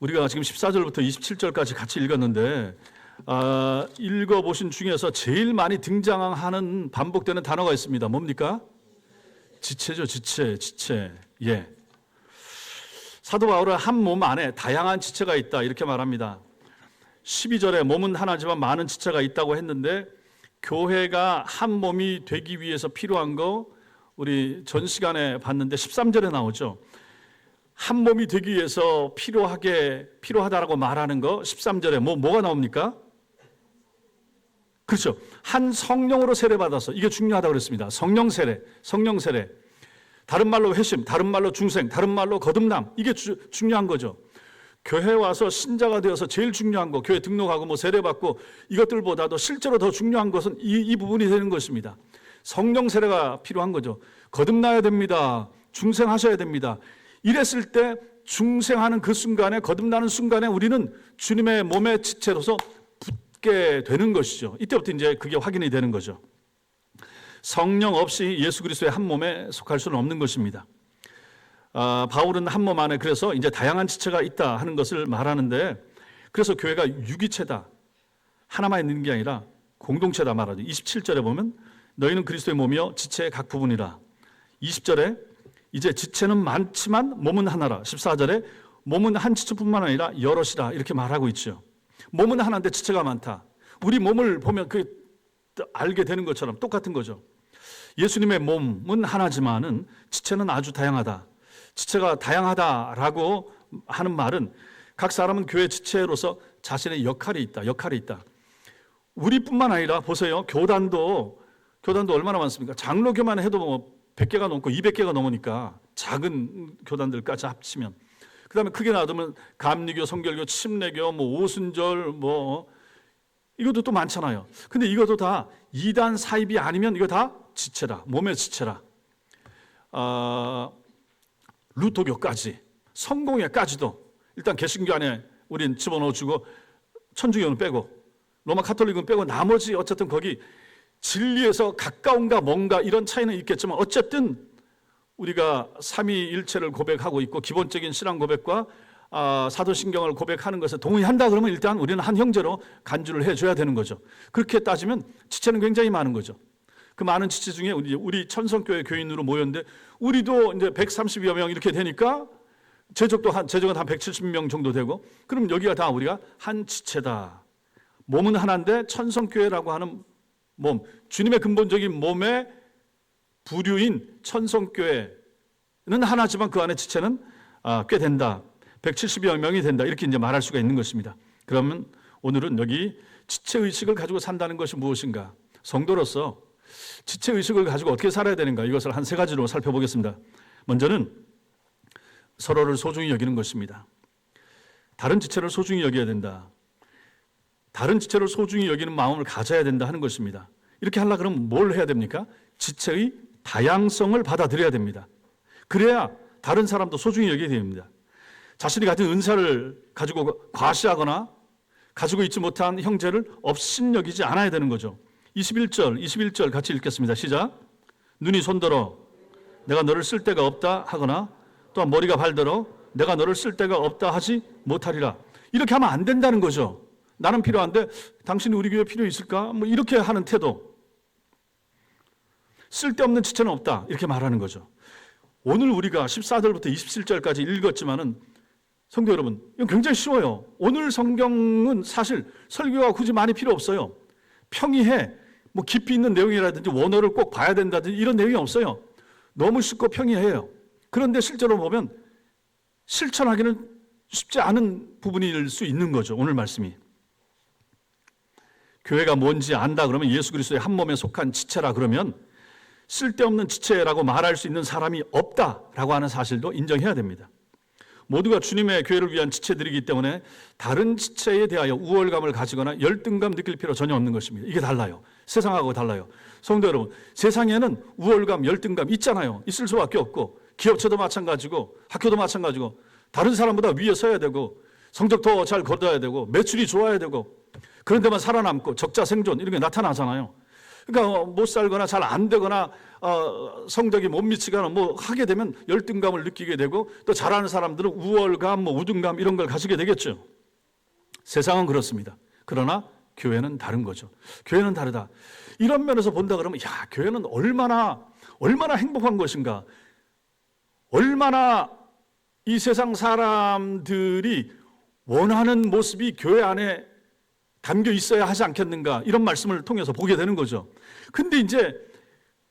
우리가 지금 14절부터 27절까지 같이 읽었는데 읽어보신 중에서 제일 많이 등장하는 반복되는 단어가 있습니다. 뭡니까? 지체죠. 지체. 예. 사도 바울은 한 몸 안에 다양한 지체가 있다 이렇게 말합니다. 12절에 몸은 하나지만 많은 지체가 있다고 했는데 교회가 한 몸이 되기 위해서 필요한 거 우리 전 시간에 봤는데 13절에 나오죠. 한 몸이 되기 위해서 필요하다라고 말하는 거 13절에 뭐가 나옵니까? 그렇죠. 한 성령으로 세례받아서 이게 중요하다고 그랬습니다. 성령 세례. 다른 말로 회심, 다른 말로 중생, 다른 말로 거듭남. 이게 중요한 거죠. 교회 와서 신자가 되어서 제일 중요한 거, 교회 등록하고 뭐 세례받고 이것들보다도 실제로 더 중요한 것은 이 부분이 되는 것입니다. 성령 세례가 필요한 거죠. 거듭나야 됩니다. 중생하셔야 됩니다. 이랬을 때 중생하는 그 순간에, 거듭나는 순간에 우리는 주님의 몸의 지체로서 붙게 되는 것이죠. 이때부터 이제 그게 확인이 되는 거죠. 성령 없이 예수 그리스도의 한 몸에 속할 수는 없는 것입니다. 바울은 한 몸 안에 그래서 이제 다양한 지체가 있다 하는 것을 말하는데, 그래서 교회가 유기체다, 하나만 있는 게 아니라 공동체다 말하죠. 27절에 보면 너희는 그리스도의 몸이요 지체의 각 부분이라. 20절에 이제 지체는 많지만 몸은 하나라. 14절에 몸은 한 지체뿐만 아니라 여럿이라 이렇게 말하고 있죠. 몸은 하나인데 지체가 많다. 우리 몸을 보면 그게 알게 되는 것처럼 똑같은 거죠. 예수님의 몸은 하나지만은 지체는 아주 다양하다. 지체가 다양하다라고 하는 말은 각 사람은 교회 지체로서 자신의 역할이 있다. 우리뿐만 아니라 보세요. 교단도 얼마나 많습니까? 장로교만 해도 뭐 100개가 넘고 200개가 넘으니까, 작은 교단들까지 합치면. 그 다음에 크게 놔두면 감리교, 성결교, 침례교, 뭐 오순절, 뭐 이것도 또 많잖아요. 근데 이것도 다 이단 사입이 아니면 이거 다 지체라, 몸의 지체라. 루터교까지, 성공회까지도 일단 개신교 안에 우린 집어넣어주고, 천주교는 빼고, 로마 카톨릭은 빼고, 나머지 어쨌든 거기 진리에서 가까운가 뭔가 이런 차이는 있겠지만 어쨌든 우리가 삼위일체를 고백하고 있고 기본적인 신앙 고백과 사도신경을 고백하는 것에 동의한다 그러면 일단 우리는 한 형제로 간주를 해줘야 되는 거죠. 그렇게 따지면 지체는 굉장히 많은 거죠. 그 많은 지체 중에 우리 천성교회 교인으로 모였는데 우리도 이제 130여 명 이렇게 되니까 제적은 한 170명 정도 되고, 그럼 여기가 다 우리가 한 지체다. 몸은 하나인데 천성교회라고 하는 몸, 주님의 근본적인 몸의 부류인 천성교회는 하나지만 그 안에 지체는 꽤 된다. 170여 명이 된다. 이렇게 이제 말할 수가 있는 것입니다. 그러면 오늘은 여기 지체의식을 가지고 산다는 것이 무엇인가? 성도로서 지체의식을 가지고 어떻게 살아야 되는가? 이것을 한 세 가지로 살펴보겠습니다. 먼저는 서로를 소중히 여기는 것입니다. 다른 지체를 소중히 여겨야 된다. 다른 지체를 소중히 여기는 마음을 가져야 된다 하는 것입니다. 이렇게 하려고 그러면 뭘 해야 됩니까? 지체의 다양성을 받아들여야 됩니다. 그래야 다른 사람도 소중히 여기게 됩니다. 자신이 가진 은사를 가지고 과시하거나 가지고 있지 못한 형제를 업신여기지 않아야 되는 거죠. 21절 같이 읽겠습니다. 시작. 눈이 손들어 내가 너를 쓸 데가 없다 하거나, 또한 머리가 발들어 내가 너를 쓸 데가 없다 하지 못하리라. 이렇게 하면 안 된다는 거죠. 나는 필요한데 당신이 우리 교회 필요 있을까? 뭐 이렇게 하는 태도. 쓸데없는 지체는 없다 이렇게 말하는 거죠. 오늘 우리가 14절부터 27절까지 읽었지만은 성도 여러분, 이건 굉장히 쉬워요. 오늘 성경은 사실 설교가 굳이 많이 필요 없어요. 평이해. 뭐 깊이 있는 내용이라든지 원어를 꼭 봐야 된다든지 이런 내용이 없어요. 너무 쉽고 평이해요. 그런데 실제로 보면 실천하기는 쉽지 않은 부분일 수 있는 거죠. 오늘 말씀이. 교회가 뭔지 안다 그러면 예수 그리스도의 한 몸에 속한 지체라 그러면 쓸데없는 지체라고 말할 수 있는 사람이 없다라고 하는 사실도 인정해야 됩니다. 모두가 주님의 교회를 위한 지체들이기 때문에 다른 지체에 대하여 우월감을 가지거나 열등감 느낄 필요 전혀 없는 것입니다. 이게 달라요. 세상하고 달라요. 성도 여러분, 세상에는 우월감, 열등감 있잖아요. 있을 수밖에 없고, 기업체도 마찬가지고 학교도 마찬가지고 다른 사람보다 위에 서야 되고 성적 더 잘 거둬야 되고 매출이 좋아야 되고 그런 데만 살아남고 적자 생존 이런 게 나타나잖아요. 그러니까 못 살거나 잘 안 되거나 성적이 못 미치거나 뭐 하게 되면 열등감을 느끼게 되고, 또 잘하는 사람들은 우월감, 뭐 우둔감 이런 걸 가지게 되겠죠. 세상은 그렇습니다. 그러나 교회는 다른 거죠. 교회는 다르다. 이런 면에서 본다 그러면 야, 교회는 얼마나 행복한 것인가. 얼마나 이 세상 사람들이 원하는 모습이 교회 안에 담겨 있어야 하지 않겠는가, 이런 말씀을 통해서 보게 되는 거죠. 근데 이제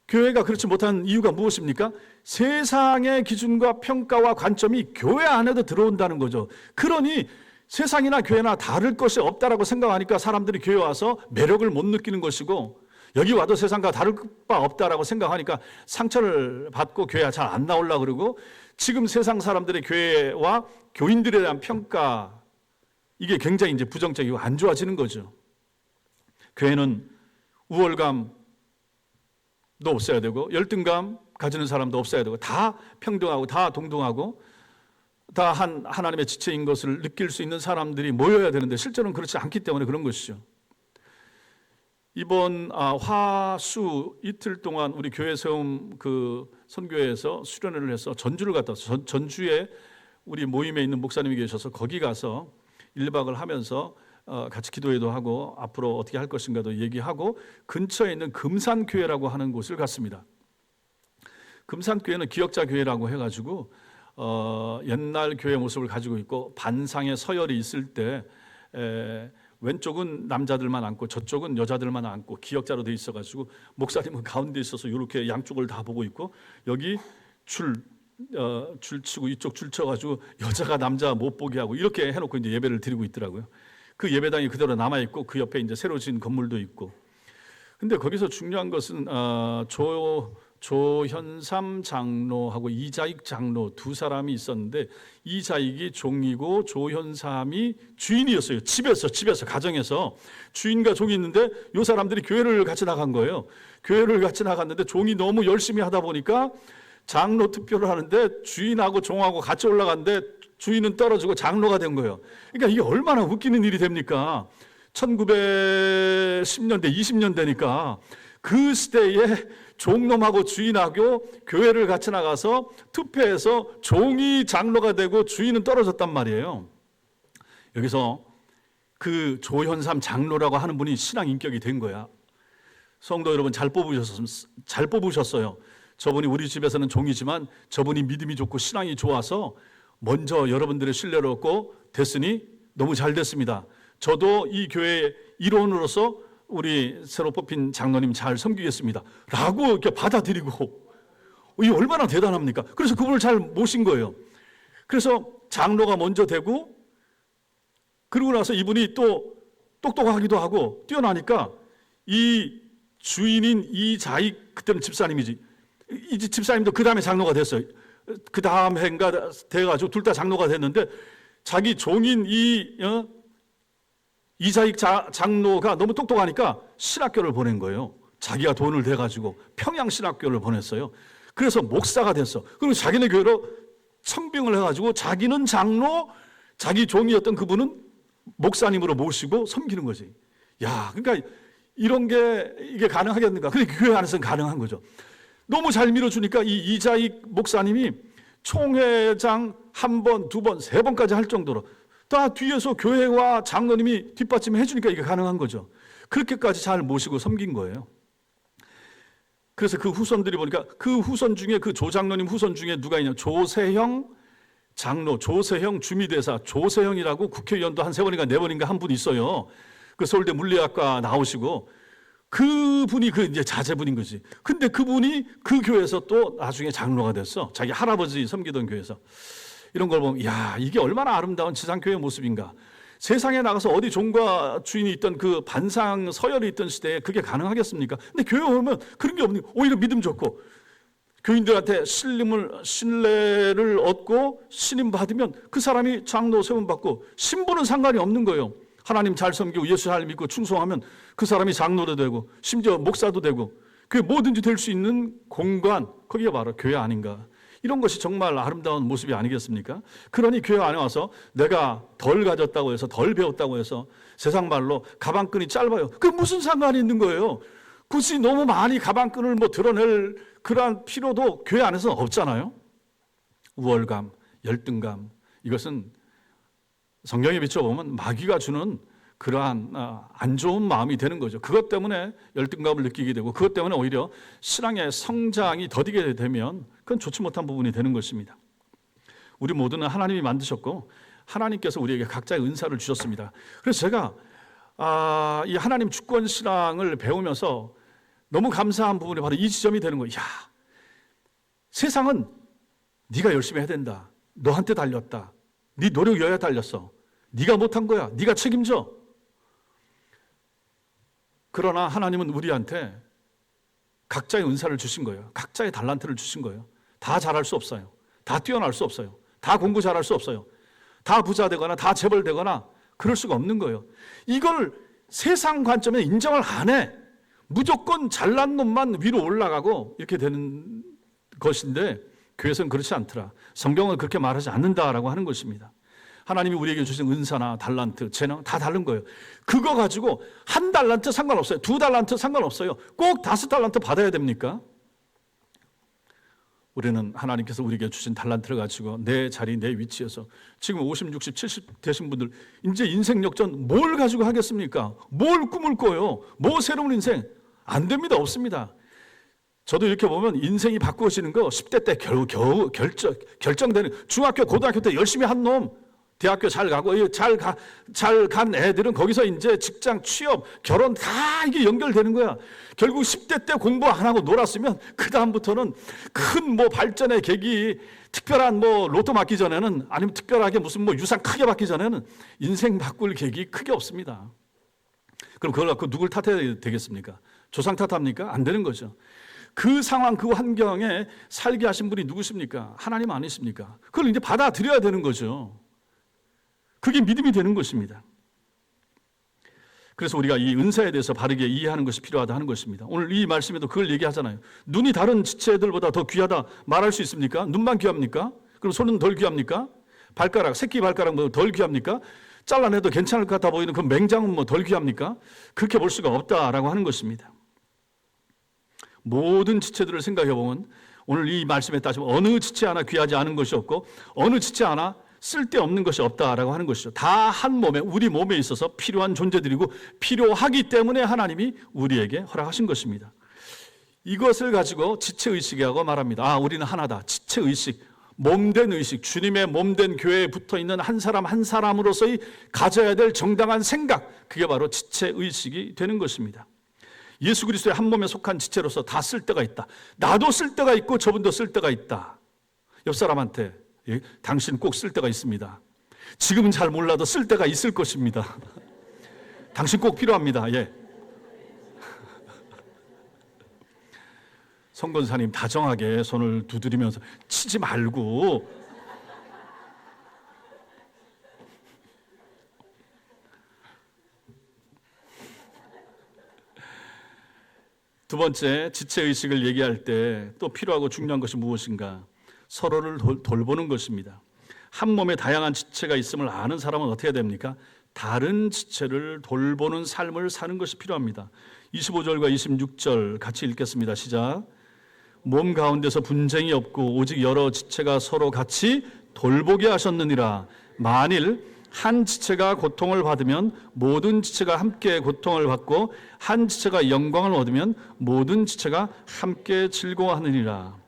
교회가 그렇지 못한 이유가 무엇입니까? 세상의 기준과 평가와 관점이 교회 안에도 들어온다는 거죠. 그러니 세상이나 교회나 다를 것이 없다라고 생각하니까 사람들이 교회 와서 매력을 못 느끼는 것이고, 여기 와도 세상과 다를 바 없다라고 생각하니까 상처를 받고 교회 잘 안 나오려고 그러고, 지금 세상 사람들의 교회와 교인들에 대한 평가, 이게 굉장히 이제 부정적이고 안 좋아지는 거죠. 교회는 우월감도 없어야 되고, 열등감 가지는 사람도 없어야 되고, 다 평등하고 다 동등하고 다 하나님의 지체인 것을 느낄 수 있는 사람들이 모여야 되는데 실제로는 그렇지 않기 때문에 그런 것이죠. 이번 화수 이틀 동안 우리 교회 세움 그 선교회에서 수련회를 해서 전주를 갔다 왔어요. 전주에 우리 모임에 있는 목사님이 계셔서 거기 가서 1박을 하면서 같이 기도회도 하고 앞으로 어떻게 할 것인가도 얘기하고, 근처에 있는 금산교회라고 하는 곳을 갔습니다. 금산교회는 기역자 교회라고 해가지고 옛날 교회 모습을 가지고 있고, 반상의 서열이 있을 때 왼쪽은 남자들만 앉고 저쪽은 여자들만 앉고 기역자로 돼 있어가지고, 목사님은 가운데 있어서 이렇게 양쪽을 다 보고 있고, 여기 줄 치고 이쪽 줄 쳐가지고 여자가 남자 못 보게 하고 이렇게 해놓고 이제 예배를 드리고 있더라고요. 그 예배당이 그대로 남아 있고 그 옆에 이제 새로 지은 건물도 있고. 근데 거기서 중요한 것은 조현삼 장로하고 이자익 장로 두 사람이 있었는데, 이자익이 종이고 조현삼이 주인이었어요. 집에서 가정에서 주인과 종이 있는데 이 사람들이 교회를 같이 나간 거예요. 교회를 같이 나갔는데 종이 너무 열심히 하다 보니까 장로 투표를 하는데 주인하고 종하고 같이 올라갔는데 주인은 떨어지고 장로가 된 거예요. 그러니까 이게 얼마나 웃기는 일이 됩니까? 1910년대 20년대니까 그 시대에 종놈하고 주인하고 교회를 같이 나가서 투표해서 종이 장로가 되고 주인은 떨어졌단 말이에요. 여기서 그 조현삼 장로라고 하는 분이 신앙 인격이 된 거야. 성도 여러분, 잘 뽑으셨어요. 저분이 우리 집에서는 종이지만 저분이 믿음이 좋고 신앙이 좋아서 먼저 여러분들의 신뢰를 얻고 됐으니 너무 잘 됐습니다. 저도 이 교회의 일원으로서 우리 새로 뽑힌 장로님 잘 섬기겠습니다 라고 이렇게 받아들이고, 이 얼마나 대단합니까? 그래서 그분을 잘 모신 거예요. 그래서 장로가 먼저 되고, 그러고 나서 이분이 또 똑똑하기도 하고 뛰어나니까 이 주인인 이자익, 그때는 집사님이지, 이 집사님도 그 다음에 장로가 됐어요. 그 다음 해인가 돼가지고 둘 다 장로가 됐는데, 자기 종인 이자익 장로가 너무 똑똑하니까 신학교를 보낸 거예요. 자기가 돈을 대가지고 평양 신학교를 보냈어요. 그래서 목사가 됐어. 그리고 자기네 교회로 청빙을 해가지고 자기는 장로, 자기 종이었던 그분은 목사님으로 모시고 섬기는 거지. 야, 그러니까 이런 게 이게 가능하겠는가? 근데 교회 안에서는 가능한 거죠. 너무 잘 밀어주니까 이 이자익 목사님이 총회장 한 번, 두 번, 세 번까지 할 정도로 다 뒤에서 교회와 장로님이 뒷받침해 해주니까 이게 가능한 거죠. 그렇게까지 잘 모시고 섬긴 거예요. 그래서 그 후손들이 보니까 그 후손 중에, 그 조장로님 후손 중에 누가 있냐, 조세형 장로, 조세형 주미대사, 조세형이라고 국회의원도 한 3번인가 4번인가 한 분 있어요. 그 서울대 물리학과 나오시고, 그분이 그 이제 자제분인 거지. 근데 그분이 그 교회에서 또 나중에 장로가 됐어. 자기 할아버지 섬기던 교회에서. 이런 걸 보면, 야, 이게 얼마나 아름다운 지상교회의 모습인가. 세상에 나가서 어디 종과 주인이 있던 그 반상 서열이 있던 시대에 그게 가능하겠습니까? 근데 교회 오면 그런 게 없는, 오히려 믿음 좋고, 교인들한테 신뢰를 얻고 신임 받으면 그 사람이 장로 세움 받고, 신분은 상관이 없는 거예요. 하나님 잘 섬기고 예수 잘 믿고 충성하면 그 사람이 장로도 되고 심지어 목사도 되고, 그게 뭐든지 될 수 있는 공간, 거기가 바로 교회 아닌가. 이런 것이 정말 아름다운 모습이 아니겠습니까? 그러니 교회 안에 와서 내가 덜 가졌다고 해서, 덜 배웠다고 해서, 세상 말로 가방끈이 짧아요, 그게 무슨 상관이 있는 거예요? 굳이 너무 많이 가방끈을 드러낼 그러한 필요도 교회 안에서는 없잖아요. 우월감, 열등감, 이것은 성경에 비춰보면 마귀가 주는 그러한 안 좋은 마음이 되는 거죠. 그것 때문에 열등감을 느끼게 되고, 그것 때문에 오히려 신앙의 성장이 더디게 되면 그건 좋지 못한 부분이 되는 것입니다. 우리 모두는 하나님이 만드셨고 하나님께서 우리에게 각자의 은사를 주셨습니다. 그래서 제가 이 하나님 주권 신앙을 배우면서 너무 감사한 부분이 바로 이 지점이 되는 거예요. 야, 세상은 네가 열심히 해야 된다. 너한테 달렸다. 네 노력이어야 달렸어. 네가 못한 거야. 네가 책임져. 그러나 하나님은 우리한테 각자의 은사를 주신 거예요. 각자의 달란트를 주신 거예요. 다 잘할 수 없어요. 다 뛰어날 수 없어요. 다 공부 잘할 수 없어요. 다 부자 되거나 다 재벌 되거나 그럴 수가 없는 거예요. 이걸 세상 관점에 인정을 안 해. 무조건 잘난 놈만 위로 올라가고 이렇게 되는 것인데, 교회에서는 그렇지 않더라. 성경은 그렇게 말하지 않는다라고 하는 것입니다. 하나님이 우리에게 주신 은사나 달란트, 재능 다 다른 거예요. 그거 가지고 한 달란트 상관없어요. 두 달란트 상관없어요. 꼭 5달란트 받아야 됩니까? 우리는 하나님께서 우리에게 주신 달란트를 가지고 내 자리, 내 위치에서 지금 50, 60, 70 되신 분들 이제 인생 역전 뭘 가지고 하겠습니까? 뭘 꿈을 꿔요? 뭐 새로운 인생? 안 됩니다. 없습니다. 저도 이렇게 보면 인생이 바꾸어지는 거 10대 때 겨우 결정되는, 중학교, 고등학교 때 열심히 한 놈, 대학교 잘 가고 잘 간 애들은 거기서 이제 직장, 취업, 결혼 다 이게 연결되는 거야. 결국 10대 때 공부 안 하고 놀았으면 그 다음부터는 큰 발전의 계기, 특별한 로또 맞기 전에는, 아니면 특별하게 무슨 유산 크게 받기 전에는 인생 바꿀 계기 크게 없습니다. 그럼 그걸 갖고 누굴 탓해야 되겠습니까? 조상 탓합니까? 안 되는 거죠. 그 상황, 그 환경에 살게 하신 분이 누구십니까? 하나님 아니십니까? 그걸 이제 받아들여야 되는 거죠. 그게 믿음이 되는 것입니다. 그래서 우리가 이 은사에 대해서 바르게 이해하는 것이 필요하다 하는 것입니다. 오늘 이 말씀에도 그걸 얘기하잖아요. 눈이 다른 지체들보다 더 귀하다 말할 수 있습니까? 눈만 귀합니까? 그럼 손은 덜 귀합니까? 발가락, 새끼 발가락 덜 귀합니까? 잘라내도 괜찮을 것 같아 보이는 그 맹장은 덜 귀합니까? 그렇게 볼 수가 없다라고 하는 것입니다. 모든 지체들을 생각해 보면 오늘 이 말씀에 따지면 어느 지체 하나 귀하지 않은 것이 없고 어느 지체 하나 쓸데없는 것이 없다라고 하는 것이죠. 다 한 몸에, 우리 몸에 있어서 필요한 존재들이고 필요하기 때문에 하나님이 우리에게 허락하신 것입니다. 이것을 가지고 지체의식이라고 말합니다. 우리는 하나다. 지체의식, 몸된 의식, 주님의 몸된 교회에 붙어있는 한 사람 한 사람으로서의 가져야 될 정당한 생각, 그게 바로 지체의식이 되는 것입니다. 예수 그리스도의 한 몸에 속한 지체로서 다 쓸 데가 있다. 나도 쓸 데가 있고 저분도 쓸 데가 있다. 옆 사람한테 당신 꼭 쓸 데가 있습니다. 지금은 잘 몰라도 쓸 데가 있을 것입니다. 당신 꼭 필요합니다. 성권사님 다정하게 손을 두드리면서 치지 말고, 두 번째, 지체의식을 얘기할 때 또 필요하고 중요한 것이 무엇인가? 서로를 돌보는 것입니다. 한 몸에 다양한 지체가 있음을 아는 사람은 어떻게 해야 됩니까? 다른 지체를 돌보는 삶을 사는 것이 필요합니다. 25절과 26절 같이 읽겠습니다. 시작. 몸 가운데서 분쟁이 없고 오직 여러 지체가 서로 같이 돌보게 하셨느니라. 만일 한 지체가 고통을 받으면 모든 지체가 함께 고통을 받고 한 지체가 영광을 얻으면 모든 지체가 함께 즐거워하느니라.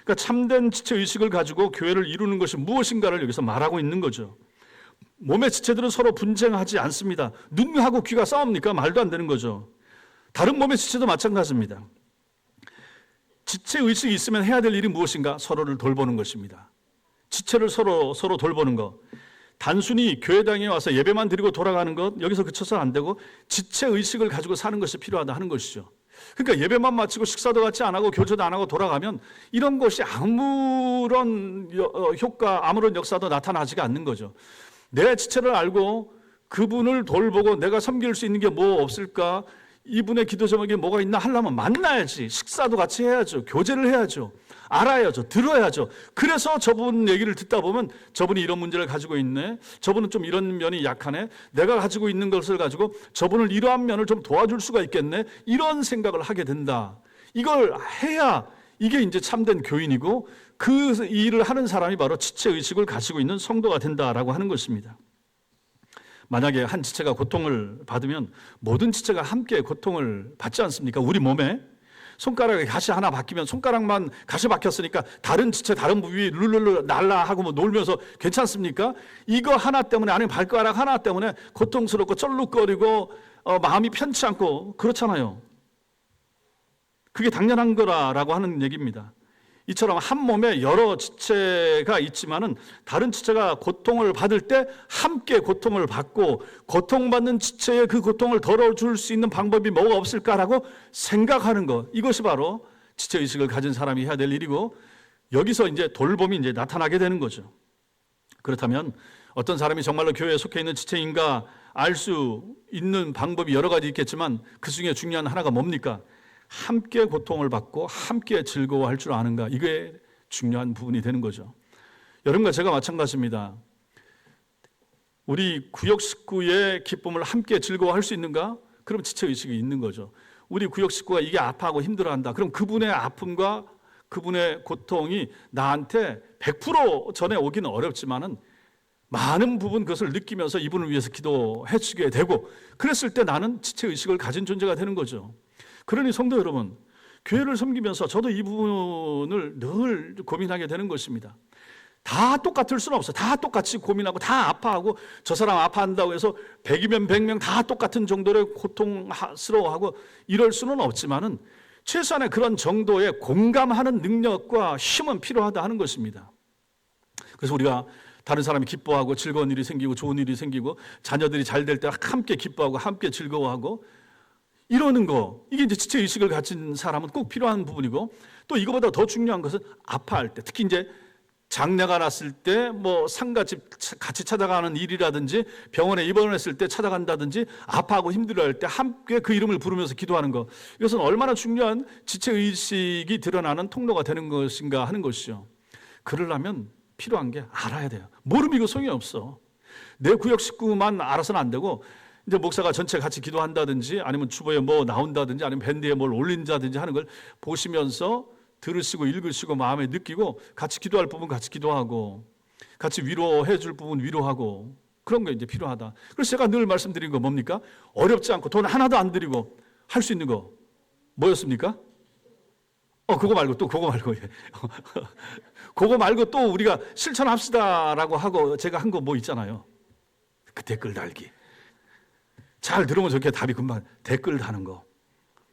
그러니까 참된 지체의식을 가지고 교회를 이루는 것이 무엇인가를 여기서 말하고 있는 거죠. 몸의 지체들은 서로 분쟁하지 않습니다. 눈하고 귀가 싸웁니까? 말도 안 되는 거죠. 다른 몸의 지체도 마찬가지입니다. 지체의식이 있으면 해야 될 일이 무엇인가? 서로를 돌보는 것입니다. 지체를 서로 돌보는 것. 단순히 교회당에 와서 예배만 드리고 돌아가는 것, 여기서 그쳐서는 안 되고 지체의식을 가지고 사는 것이 필요하다 하는 것이죠. 그러니까 예배만 마치고 식사도 같이 안 하고 교제도 안 하고 돌아가면 이런 것이 아무런 효과, 아무런 역사도 나타나지가 않는 거죠. 내 지체를 알고 그분을 돌보고 내가 섬길 수 있는 게 뭐 없을까? 이분의 기도 제목이 뭐가 있나 하려면 만나야지. 식사도 같이 해야죠. 교제를 해야죠. 알아야죠. 들어야죠. 그래서 저분 얘기를 듣다 보면 저분이 이런 문제를 가지고 있네. 저분은 좀 이런 면이 약하네. 내가 가지고 있는 것을 가지고 저분을 이러한 면을 좀 도와줄 수가 있겠네. 이런 생각을 하게 된다. 이걸 해야 이게 이제 참된 교인이고 그 일을 하는 사람이 바로 지체의식을 가지고 있는 성도가 된다라고 하는 것입니다. 만약에 한 지체가 고통을 받으면 모든 지체가 함께 고통을 받지 않습니까? 우리 몸에 손가락에 가시 하나 박히면 손가락만 가시 박혔으니까 다른 지체 다른 부위 룰룰루 날라 하고 뭐 놀면서 괜찮습니까? 이거 하나 때문에 아니면 발가락 하나 때문에 고통스럽고 쩔룩거리고 마음이 편치 않고 그렇잖아요. 그게 당연한 거라고 하는 얘기입니다. 이처럼 한 몸에 여러 지체가 있지만은 다른 지체가 고통을 받을 때 함께 고통을 받고 고통받는 지체의 그 고통을 덜어줄 수 있는 방법이 뭐가 없을까라고 생각하는 것, 이것이 바로 지체의식을 가진 사람이 해야 될 일이고, 여기서 이제 돌봄이 이제 나타나게 되는 거죠. 그렇다면 어떤 사람이 정말로 교회에 속해 있는 지체인가 알 수 있는 방법이 여러 가지 있겠지만 그 중에 중요한 하나가 뭡니까? 함께 고통을 받고 함께 즐거워할 줄 아는가, 이게 중요한 부분이 되는 거죠. 여러분과 제가 마찬가지입니다. 우리 구역 식구의 기쁨을 함께 즐거워할 수 있는가? 그럼 지체의식이 있는 거죠. 우리 구역 식구가 이게 아파하고 힘들어한다. 그럼 그분의 아픔과 그분의 고통이 나한테 100% 전해오기는 어렵지만은 많은 부분 그것을 느끼면서 이분을 위해서 기도해 주게 되고, 그랬을 때 나는 지체의식을 가진 존재가 되는 거죠. 그러니 성도 여러분, 교회를 섬기면서 저도 이 부분을 늘 고민하게 되는 것입니다. 다 똑같을 수는 없어요. 다 똑같이 고민하고 다 아파하고 저 사람 아파한다고 해서 100이면 100명 다 똑같은 정도로 고통스러워하고 이럴 수는 없지만은 최소한의 그런 정도의 공감하는 능력과 힘은 필요하다 하는 것입니다. 그래서 우리가 다른 사람이 기뻐하고 즐거운 일이 생기고 좋은 일이 생기고 자녀들이 잘 될 때 함께 기뻐하고 함께 즐거워하고 이러는 거, 이게 이제 지체의식을 가진 사람은 꼭 필요한 부분이고, 또 이거보다 더 중요한 것은 아파할 때, 특히 이제 장례가 났을 때 뭐 상가집 같이 찾아가는 일이라든지 병원에 입원했을 때 찾아간다든지 아파하고 힘들어할 때 함께 그 이름을 부르면서 기도하는 것, 이것은 얼마나 중요한 지체의식이 드러나는 통로가 되는 것인가 하는 것이죠. 그러려면 필요한 게 알아야 돼요. 모르면 이거 소용이 없어. 내 구역 식구만 알아서는 안 되고 이제 목사가 전체 같이 기도한다든지 아니면 주보에 뭐 나온다든지 아니면 밴드에 뭘 올린다든지 하는 걸 보시면서 들으시고 읽으시고 마음에 느끼고 같이 기도할 부분 같이 기도하고 같이 위로해 줄 부분 위로하고, 그런 게 이제 필요하다. 그래서 제가 늘 말씀드린 거 뭡니까? 어렵지 않고 돈 하나도 안 들이고 할 수 있는 거 뭐였습니까? 그거 말고 또 그거 말고 그거 말고 또 우리가 실천합시다라고 하고 제가 한 거 뭐 있잖아요. 그 댓글 달기. 잘 들으면 저렇게 답이 금방 댓글 다는 거.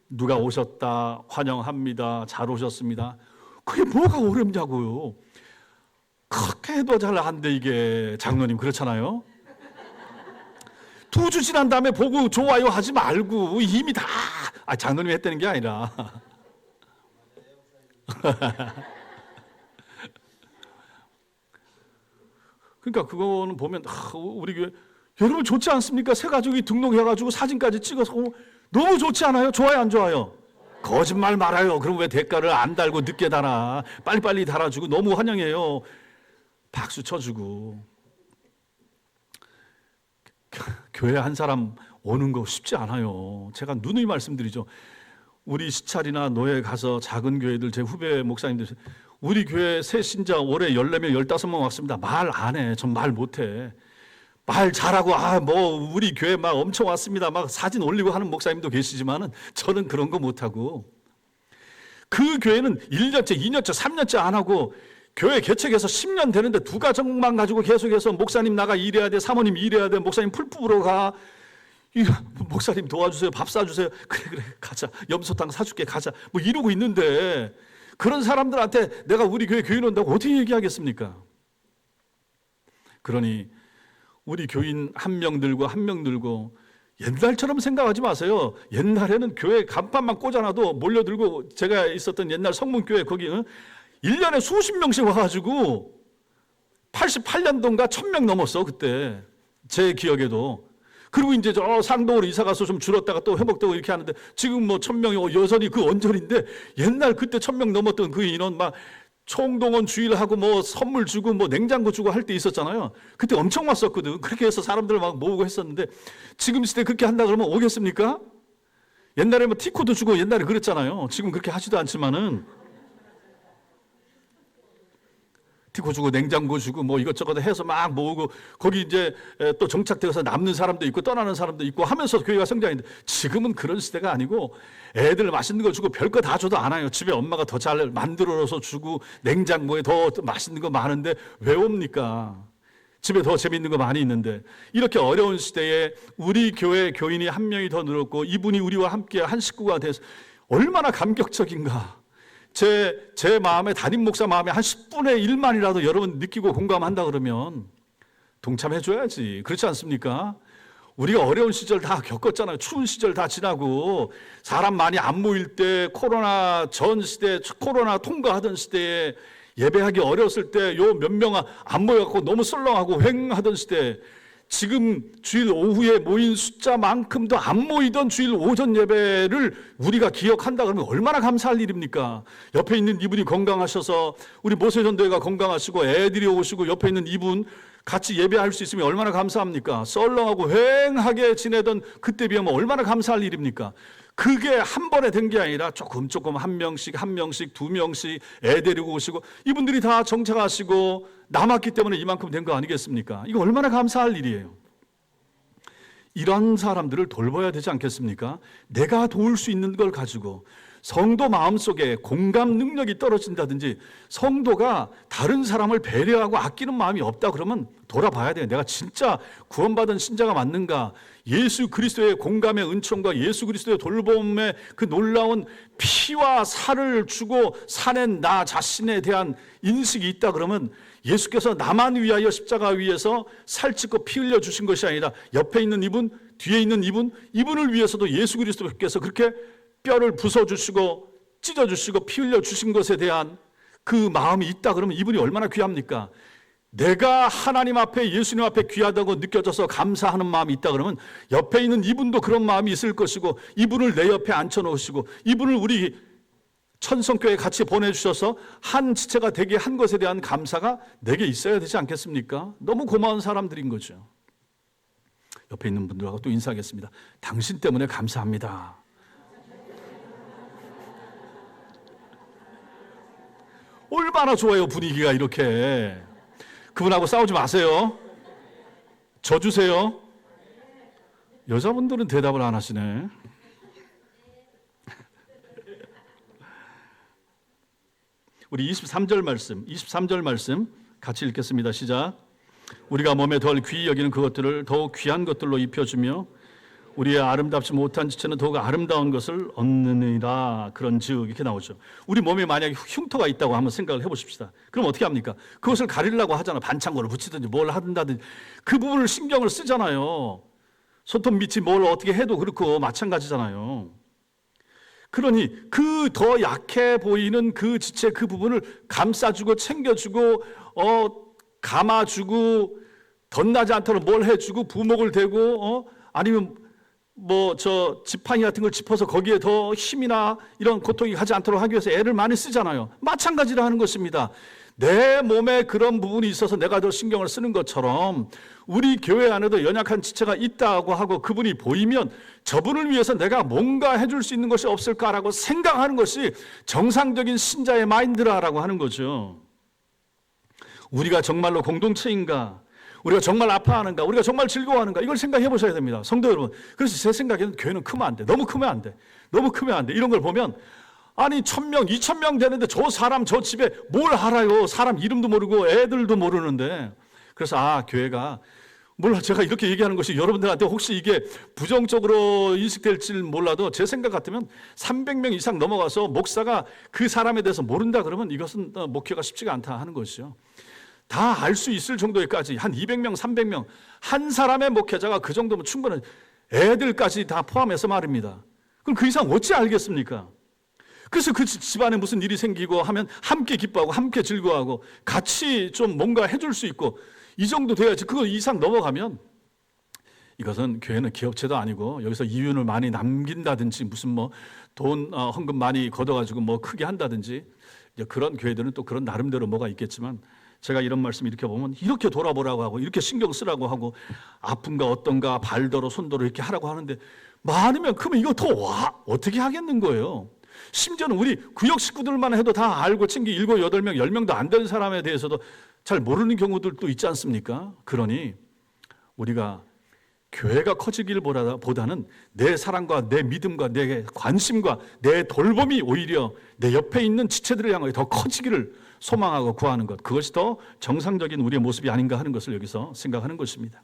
누가 오셨다, 환영합니다, 잘 오셨습니다. 그게 뭐가 어렵냐고요. 그렇게 해도 잘 안 돼, 이게. 장로님 그렇잖아요. 2주 지난 다음에 보고 좋아요 하지 말고 이미 다 장로님이 했다는 게 아니라 그러니까 그거는 보면 우리 교회 여러분 좋지 않습니까? 새 가족이 등록해가지고 사진까지 찍어서 너무 좋지 않아요? 좋아요 안 좋아요? 거짓말 말아요. 그럼 왜 댓글을 안 달고 늦게 달아? 빨리빨리 달아주고 너무 환영해요. 박수 쳐주고. 교회 한 사람 오는 거 쉽지 않아요. 제가 누누이 말씀드리죠. 우리 시찰이나 노예 가서 작은 교회들, 제 후배 목사님들, 우리 교회 새 신자 올해 14명, 15명 왔습니다. 말 안 해. 전 말 못해. 말 잘하고 뭐 우리 교회 막 엄청 왔습니다. 막 사진 올리고 하는 목사님도 계시지만은 저는 그런 거 못하고, 그 교회는 1년째, 2년째, 3년째 안 하고 교회 개척해서 10년 되는데 2가정만 가지고 계속해서 목사님 나가 일해야 돼, 사모님 일해야 돼, 목사님 풀 뽑으러 가, 목사님 도와주세요, 밥 사주세요, 그래 가자, 염소탕 사줄게 가자, 뭐 이러고 있는데 그런 사람들한테 내가 우리 교회 교인 온다고 어떻게 얘기하겠습니까? 그러니 우리 교인 한 명 들고 한 명 들고 옛날처럼 생각하지 마세요. 옛날에는 교회 간판만 꽂아놔도 몰려들고, 제가 있었던 옛날 성문교회 거기 1년에 수십 명씩 와가지고 88년도인가 1000명 넘었어 그때 제 기억에도. 그리고 이제 저 상동으로 이사 가서 좀 줄었다가 또 회복되고 이렇게 하는데 지금 뭐 1000명이 여전히 그 언저리인데, 옛날 그때 1000명 넘었던 그 인원 막 총동원 주일하고 뭐 선물 주고 뭐 냉장고 주고 할 때 있었잖아요. 그때 엄청 왔었거든. 그렇게 해서 사람들 막 모으고 했었는데 지금 시대 그렇게 한다 그러면 오겠습니까? 옛날에 뭐 티코도 주고 옛날에 그랬잖아요. 지금 그렇게 하지도 않지만은 티코 주고 냉장고 주고 뭐 이것저것 해서 막 모으고 거기 이제 또 정착되어서 남는 사람도 있고 떠나는 사람도 있고 하면서 교회가 성장했는데 지금은 그런 시대가 아니고 애들 맛있는 거 주고 별거 다 줘도 안 와요. 집에 엄마가 더 잘 만들어서 주고 냉장고에 더 맛있는 거 많은데 왜 옵니까? 집에 더 재밌는 거 많이 있는데 이렇게 어려운 시대에 우리 교회 교인이 한 명이 더 늘었고 이분이 우리와 함께 한 식구가 돼서 얼마나 감격적인가. 제 마음에 담임 목사 마음에 한 10분의 1만이라도 여러분 느끼고 공감한다 그러면 동참해 줘야지. 그렇지 않습니까? 우리가 어려운 시절 다 겪었잖아요. 추운 시절 다 지나고 사람 많이 안 모일 때 코로나 전 시대 코로나 통과하던 시대에 예배하기 어려웠을 때 요 몇 명 안 모여갖고 너무 썰렁하고 횡하던 시대 지금 주일 오후에 모인 숫자만큼도 안 모이던 주일 오전 예배를 우리가 기억한다 그러면 얼마나 감사할 일입니까? 옆에 있는 이분이 건강하셔서 우리 모세전도회가 건강하시고 애들이 오시고 옆에 있는 이분 같이 예배할 수 있으면 얼마나 감사합니까? 썰렁하고 휑하게 지내던 그때 비하면 얼마나 감사할 일입니까? 그게 한 번에 된 게 아니라 조금 한 명씩 두 명씩 애 데리고 오시고 이분들이 다 정착하시고 남았기 때문에 이만큼 된 거 아니겠습니까? 이거 얼마나 감사할 일이에요. 이런 사람들을 돌봐야 되지 않겠습니까? 내가 도울 수 있는 걸 가지고 성도 마음속에 공감 능력이 떨어진다든지 성도가 다른 사람을 배려하고 아끼는 마음이 없다 그러면 돌아봐야 돼요. 내가 진짜 구원받은 신자가 맞는가? 예수 그리스도의 공감의 은총과 예수 그리스도의 돌봄의 그 놀라운 피와 살을 주고 사는 나 자신에 대한 인식이 있다 그러면 예수께서 나만 위하여 십자가 위에서 살찌고 피 흘려 주신 것이 아니라 옆에 있는 이분, 뒤에 있는 이분을 위해서도 예수 그리스도께서 그렇게 뼈를 부숴주시고 찢어주시고 피 흘려주신 것에 대한 그 마음이 있다 그러면 이분이 얼마나 귀합니까? 내가 하나님 앞에 예수님 앞에 귀하다고 느껴져서 감사하는 마음이 있다 그러면 옆에 있는 이분도 그런 마음이 있을 것이고 이분을 내 옆에 앉혀놓으시고 이분을 우리 천성교회에 같이 보내주셔서 한 지체가 되게 한 것에 대한 감사가 내게 있어야 되지 않겠습니까? 너무 고마운 사람들인 거죠. 옆에 있는 분들하고 또 인사하겠습니다. 당신 때문에 감사합니다. 얼마나 좋아요, 분위기가 이렇게. 그분하고 싸우지 마세요. 져주세요. 여자분들은 대답을 안 하시네. 우리 23절 말씀 같이 읽겠습니다. 시작. 우리가 몸에 덜 귀히 여기는 그것들을 더욱 귀한 것들로 입혀주며 우리의 아름답지 못한 지체는 더욱 아름다운 것을 얻느니라. 그런즉 이렇게 나오죠. 우리 몸에 만약에 흉터가 있다고 한번 생각을 해보십시다. 그럼 어떻게 합니까? 그것을 가리려고 하잖아. 반창고를 붙이든지 뭘 하든지 그 부분을 신경을 쓰잖아요. 손톱 밑이 뭘 어떻게 해도 그렇고 마찬가지잖아요. 그러니 그 더 약해 보이는 그 지체 그 부분을 감싸주고 챙겨주고 감아주고 덧나지 않도록 뭘 해주고 부목을 대고 아니면 뭐 저 지팡이 같은 걸 짚어서 거기에 더 힘이나 이런 고통이 가지 않도록 하기 위해서 애를 많이 쓰잖아요. 마찬가지로 하는 것입니다. 내 몸에 그런 부분이 있어서 내가 더 신경을 쓰는 것처럼 우리 교회 안에도 연약한 지체가 있다고 하고 그분이 보이면 저분을 위해서 내가 뭔가 해줄 수 있는 것이 없을까라고 생각하는 것이 정상적인 신자의 마인드라고 하는 거죠. 우리가 정말로 공동체인가? 우리가 정말 아파하는가? 우리가 정말 즐거워하는가? 이걸 생각해 보셔야 됩니다. 성도 여러분. 그래서 제 생각에는 교회는 크면 안 돼. 너무 크면 안 돼. 너무 크면 안 돼. 이런 걸 보면 아니 1000명, 2000명 되는데 저 사람 저 집에 뭘 알아요? 사람 이름도 모르고 애들도 모르는데. 그래서 교회가 몰라 제가 이렇게 얘기하는 것이 여러분들한테 혹시 이게 부정적으로 인식될지 몰라도 제 생각 같으면 300명 이상 넘어가서 목사가 그 사람에 대해서 모른다 그러면 이것은 목회가 쉽지가 않다 하는 것이죠. 다 알 수 있을 정도까지 한 200명, 300명 한 사람의 목회자가 그 정도면 충분한 애들까지 다 포함해서 말입니다. 그럼 그 이상 어찌 알겠습니까? 그래서 그 집안에 무슨 일이 생기고 하면 함께 기뻐하고 함께 즐거워하고 같이 좀 뭔가 해줄 수 있고 이 정도 돼야지. 그거 이상 넘어가면 이것은 교회는 기업체도 아니고 여기서 이윤을 많이 남긴다든지 무슨 뭐 돈 헌금 많이 걷어가지고 뭐 크게 한다든지 그런 교회들은 또 그런 나름대로 뭐가 있겠지만, 제가 이런 말씀 이렇게 보면 이렇게 돌아보라고 하고 이렇게 신경 쓰라고 하고 아픈가 어떤가 발더러 손더러 이렇게 하라고 하는데, 많으면 그러면 이거 더 어떻게 하겠는 거예요. 심지어는 우리 구역 식구들만 해도 다 알고 챙기 7, 8명, 10명도 안 되는 사람에 대해서도 잘 모르는 경우들도 있지 않습니까? 그러니 우리가 교회가 커지길 보다는 내 사랑과 내 믿음과 내 관심과 내 돌봄이 오히려 내 옆에 있는 지체들을 향하여 더 커지기를 소망하고 구하는 것, 그것이 더 정상적인 우리의 모습이 아닌가 하는 것을 여기서 생각하는 것입니다.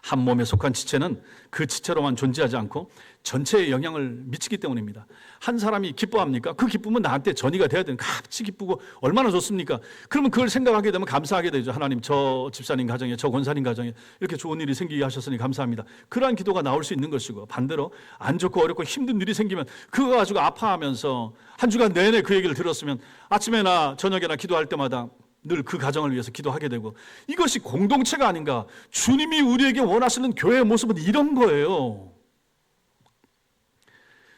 한 몸에 속한 지체는 그 지체로만 존재하지 않고 전체에 영향을 미치기 때문입니다. 한 사람이 기뻐합니까? 그 기쁨은 나한테 전이가 돼야 되는, 같이 기쁘고 얼마나 좋습니까? 그러면 그걸 생각하게 되면 감사하게 되죠. 하나님, 저 집사님 가정에, 저 권사님 가정에 이렇게 좋은 일이 생기게 하셨으니 감사합니다. 그러한 기도가 나올 수 있는 것이고, 반대로 안 좋고 어렵고 힘든 일이 생기면 그거 가지고 아파하면서 한 주간 내내 그 얘기를 들었으면 아침에나 저녁에나 기도할 때마다 늘 그 가정을 위해서 기도하게 되고, 이것이 공동체가 아닌가. 주님이 우리에게 원하시는 교회의 모습은 이런 거예요.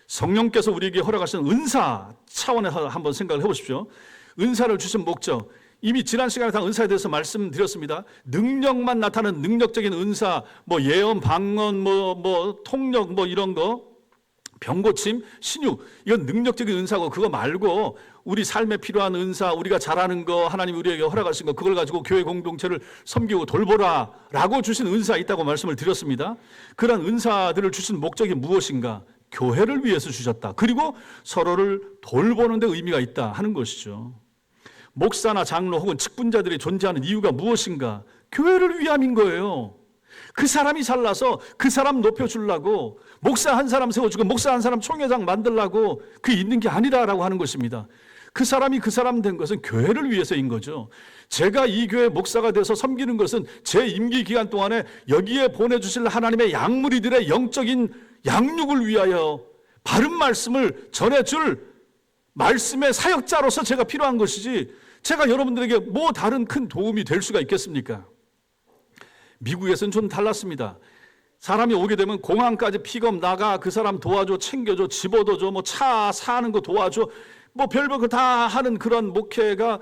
성령께서 우리에게 허락하시는 은사 차원에서 한번 생각을 해보십시오. 은사를 주신 목적, 이미 지난 시간에 다 은사에 대해서 말씀드렸습니다. 능력만 나타나는 능력적인 은사, 뭐 예언, 방언, 뭐 통역, 뭐 이런 거, 병고침, 신유, 이건 능력적인 은사고, 그거 말고 우리 삶에 필요한 은사, 우리가 잘하는 거, 하나님 우리에게 허락하신 거, 그걸 가지고 교회 공동체를 섬기고 돌보라 라고 주신 은사 있다고 말씀을 드렸습니다. 그런 은사들을 주신 목적이 무엇인가? 교회를 위해서 주셨다. 그리고 서로를 돌보는 데 의미가 있다 하는 것이죠. 목사나 장로 혹은 직분자들이 존재하는 이유가 무엇인가? 교회를 위함인 거예요. 그 사람이 잘나서 그 사람 높여주려고, 목사 한 사람 세워주고 목사 한 사람 총회장 만들려고 그 있는 게 아니라라고 하는 것입니다. 그 사람이 그 사람 된 것은 교회를 위해서인 거죠. 제가 이 교회 목사가 돼서 섬기는 것은 제 임기 기간 동안에 여기에 보내주실 하나님의 양무리들의 영적인 양육을 위하여 바른 말씀을 전해줄 말씀의 사역자로서 제가 필요한 것이지, 제가 여러분들에게 뭐 다른 큰 도움이 될 수가 있겠습니까? 미국에서는 좀 달랐습니다. 사람이 오게 되면 공항까지 픽업 나가, 그 사람 도와줘, 챙겨줘, 집어넣어줘, 뭐 차 사는 거 도와줘, 뭐 별별 거 다 하는 그런 목회가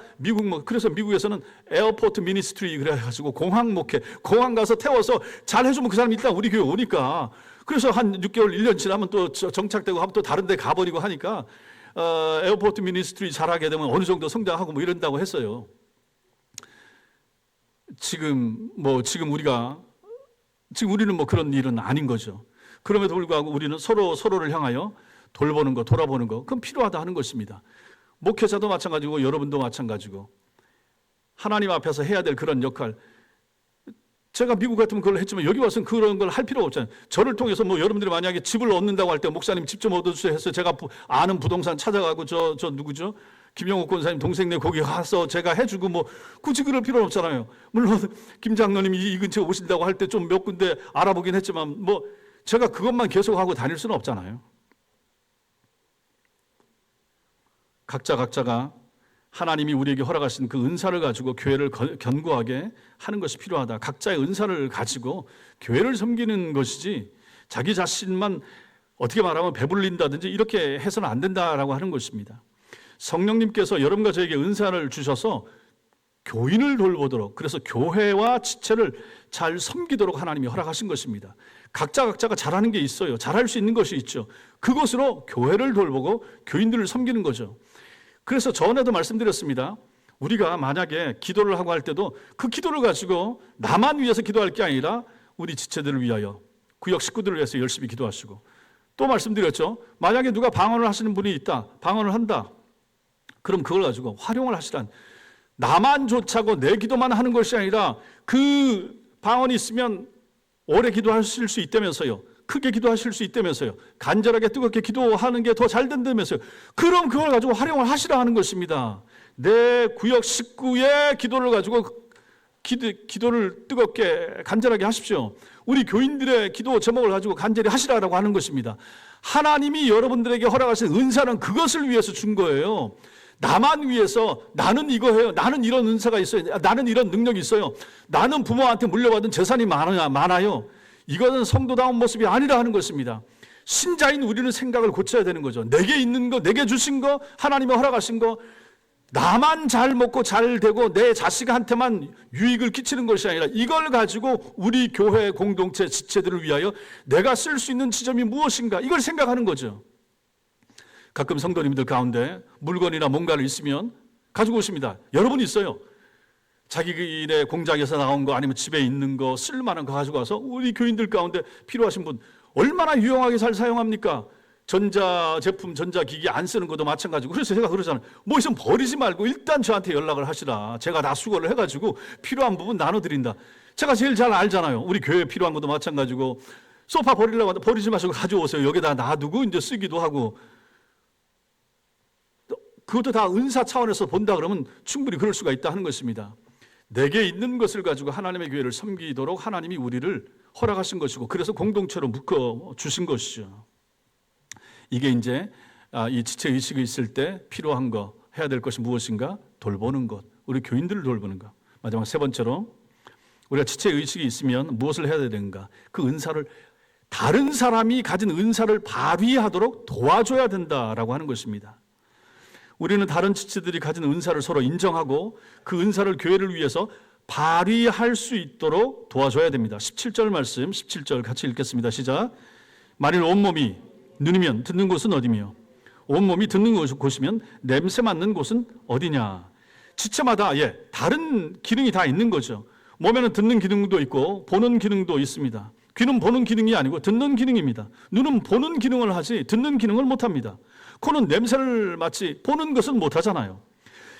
그래서 미국에서는 에어포트 미니스트리 그래가지고 공항 목회, 공항 가서 태워서 잘 해주면 그 사람이 일단 우리 교회 오니까, 그래서 한 6개월, 1년 지나면 또 정착되고 하면 또 다른 데 가버리고 하니까 에어포트 미니스트리 잘하게 되면 어느 정도 성장하고 뭐 이런다고 했어요. 지금 우리는 뭐 그런 일은 아닌 거죠. 그럼에도 불구하고 우리는 서로를 향하여 돌보는 거, 돌아보는 거, 그건 필요하다 하는 것입니다. 목회자도 마찬가지고 여러분도 마찬가지고 하나님 앞에서 해야 될 그런 역할, 제가 미국 같으면 그걸 했지만 여기 와서는 그런 걸 할 필요가 없잖아요. 저를 통해서 뭐 여러분들이 만약에 집을 얻는다고 할 때 목사님 집 좀 얻어주세요 해서 제가 아는 부동산 찾아가고 저 누구죠? 김영옥 권사님 동생네 거기 가서 제가 해주고 뭐 굳이 그럴 필요는 없잖아요. 물론 김 장로님이 이 근처에 오신다고 할 때 좀 몇 군데 알아보긴 했지만 뭐 제가 그것만 계속하고 다닐 수는 없잖아요. 각자가 하나님이 우리에게 허락하신 그 은사를 가지고 교회를 견고하게 하는 것이 필요하다. 각자의 은사를 가지고 교회를 섬기는 것이지 자기 자신만 어떻게 말하면 배불린다든지 이렇게 해서는 안 된다라고 하는 것입니다. 성령님께서 여러분과 저에게 은사를 주셔서 교인을 돌보도록, 그래서 교회와 지체를 잘 섬기도록 하나님이 허락하신 것입니다. 각자가 잘하는 게 있어요. 잘할 수 있는 것이 있죠. 그것으로 교회를 돌보고 교인들을 섬기는 거죠. 그래서 전에도 말씀드렸습니다. 우리가 만약에 기도를 하고 할 때도 그 기도를 가지고 나만 위해서 기도할 게 아니라 우리 지체들을 위하여, 구역 식구들을 위해서 열심히 기도하시고, 또 말씀드렸죠. 만약에 누가 방언을 하시는 분이 있다, 방언을 한다, 그럼 그걸 가지고 활용을 하시란, 나만 좋자고 내 기도만 하는 것이 아니라 그 방언이 있으면 오래 기도하실 수 있다면서요, 크게 기도하실 수 있다면서요, 간절하게 뜨겁게 기도하는 게 더 잘 된다면서요. 그럼 그걸 가지고 활용을 하시라 하는 것입니다. 내 구역 식구의 기도를 가지고 기도를 뜨겁게 간절하게 하십시오. 우리 교인들의 기도 제목을 가지고 간절히 하시라라고 하는 것입니다. 하나님이 여러분들에게 허락하신 은사는 그것을 위해서 준 거예요. 나만 위해서, 나는 이거 해요, 나는 이런 은사가 있어요, 나는 이런 능력이 있어요, 나는 부모한테 물려받은 재산이 많아요. 이것은 성도다운 모습이 아니라 하는 것입니다. 신자인 우리는 생각을 고쳐야 되는 거죠. 내게 있는 거, 내게 주신 거, 하나님이 허락하신 거, 나만 잘 먹고 잘 되고 내 자식한테만 유익을 끼치는 것이 아니라 이걸 가지고 우리 교회 공동체 지체들을 위하여 내가 쓸 수 있는 지점이 무엇인가, 이걸 생각하는 거죠. 가끔 성도님들 가운데 물건이나 뭔가를 있으면 가지고 오십니다. 여러분 있어요. 자기네 공장에서 나온 거 아니면 집에 있는 거 쓸만한 거 가지고 와서 우리 교인들 가운데 필요하신 분 얼마나 유용하게 잘 사용합니까? 전자제품, 전자기기 안 쓰는 것도 마찬가지고. 그래서 제가 그러잖아요. 뭐 있으면 버리지 말고 일단 저한테 연락을 하시라. 제가 다 수거를 해가지고 필요한 부분 나눠드린다. 제가 제일 잘 알잖아요. 우리 교회에 필요한 것도 마찬가지고. 소파 버리려고 하는데 버리지 마시고 가져오세요. 여기다 놔두고 이제 쓰기도 하고. 그것도 다 은사 차원에서 본다 그러면 충분히 그럴 수가 있다 하는 것입니다. 내게 있는 것을 가지고 하나님의 교회를 섬기도록 하나님이 우리를 허락하신 것이고, 그래서 공동체로 묶어 주신 것이죠. 이게 이제 이 지체 의식이 있을 때 필요한 거, 해야 될 것이 무엇인가? 돌보는 것, 우리 교인들을 돌보는 것. 마지막 세 번째로, 우리가 지체 의식이 있으면 무엇을 해야 되는가? 그 은사를, 다른 사람이 가진 은사를 발휘하도록 도와줘야 된다라고 하는 것입니다. 우리는 다른 지체들이 가진 은사를 서로 인정하고 그 은사를 교회를 위해서 발휘할 수 있도록 도와줘야 됩니다. 17절 말씀, 17절 같이 읽겠습니다. 시작. 만일 온몸이 눈이면 듣는 곳은 어디며 온몸이 듣는 곳이면 냄새 맡는 곳은 어디냐. 지체마다 다른 기능이 다 있는 거죠. 몸에는 듣는 기능도 있고 보는 기능도 있습니다. 귀는 보는 기능이 아니고 듣는 기능입니다. 눈은 보는 기능을 하지 듣는 기능을 못합니다. 코는 냄새를 맡지 보는 것은 못하잖아요.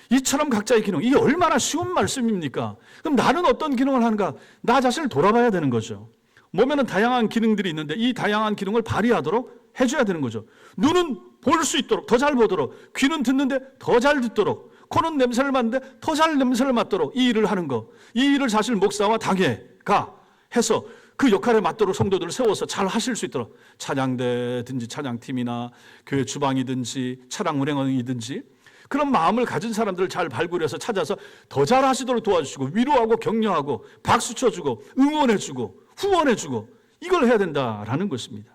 이처럼 각자의 기능, 이게 얼마나 쉬운 말씀입니까? 그럼 나는 어떤 기능을 하는가? 나 자신을 돌아봐야 되는 거죠. 몸에는 다양한 기능들이 있는데 이 다양한 기능을 발휘하도록 해줘야 되는 거죠. 눈은 볼 수 있도록, 더 잘 보도록, 귀는 듣는데 더 잘 듣도록, 코는 냄새를 맡는데 더 잘 냄새를 맡도록 이 일을 하는 거. 이 일을 사실 목사와 당회가 해서 그 역할에 맞도록 성도들을 세워서 잘 하실 수 있도록, 찬양대든지 찬양팀이나 교회 주방이든지 차량 운행원이든지 그런 마음을 가진 사람들을 잘 발굴해서 찾아서 더 잘 하시도록 도와주시고 위로하고 격려하고 박수 쳐주고 응원해주고 후원해주고 이걸 해야 된다라는 것입니다.